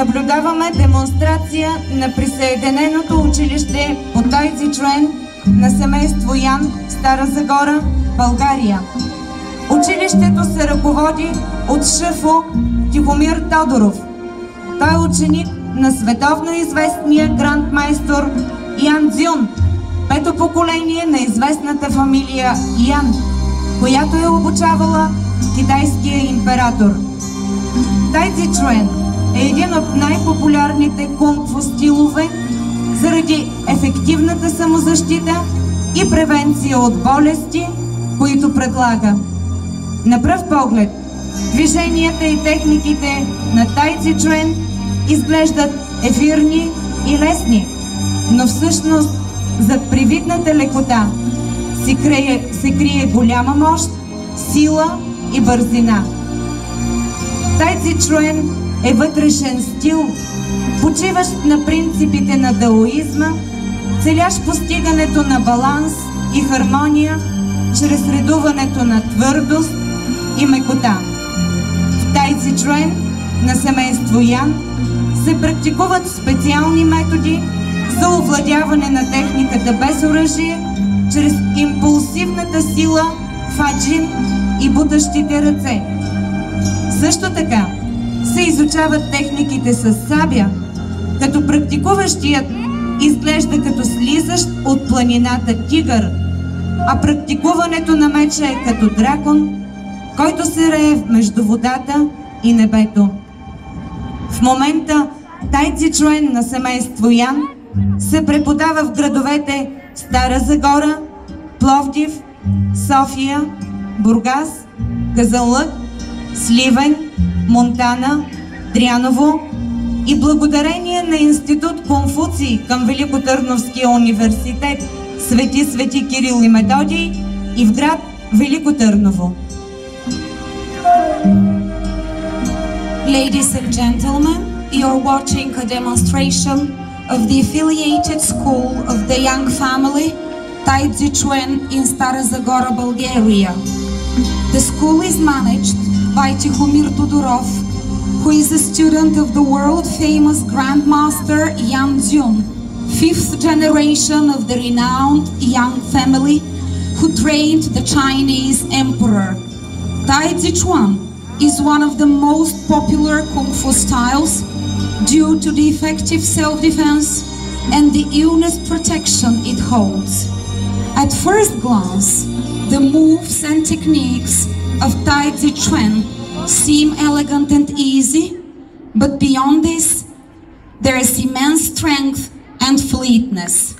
наблюдаваме демонстрация на присъединеното училище по Тайцзи Чуен на семейство Ян, Стара Загора, България. Училището се ръководи от шефо Тихомир Тодоров. Той е ученик на световно известния грандмайстор Ян Дзюн, пето поколение на известната фамилия Ян, която е обучавала китайския император. Тайцзи Чуен е един от най-популярните кунг-фу стилове заради ефективната самозащита и превенция от болести, които предлага. На пръв поглед, движенията и техниките на Тайцзи Чуен изглеждат ефирни и лесни, но всъщност зад привидната лекота се крие голяма мощ, сила и бързина. Тайцзи Чуен е вътрешен стил, почиващ на принципите на даоизма, целящ постигането на баланс и хармония чрез редуването на твърдост и мекота. В Тайцзи Чуен на семейство Ян се практикуват специални методи за овладяване на техниката без оръжие, чрез импулсивната сила, фаджин и бутащите ръце. Също така се изучават техниките с сабя, като практикуващият изглежда като слизащ от планината тигър, а практикуването на меча е като дракон, който се рее между водата и небето. В момента Тайцзи Чуен на семейство Ян се преподава в градовете Стара Загора, Пловдив, София, Бургас, Казанлък, Сливен, Монтана, Дряново и благодарение на Институт Конфуций към Великотърновския университет Свети Кирил и Методий и в град Велико Търново. Ladies and gentlemen, you're watching a demonstration of the affiliated school of the Yang family, Taitzzi Chuen in Stara Zagora, Bulgaria. The school is managed by Tihomir Todorov, who is a student of the world-famous Grandmaster Yan Dzun, fifth generation of the renowned Yang family who trained the Chinese emperor. Taitzzi Chuan is one of the most popular Kung Fu styles due to the effective self-defense and the illness protection it holds. At first glance, the moves and techniques of Taitzzi Chuan seem elegant and easy, but beyond this, there is immense strength and fleetness.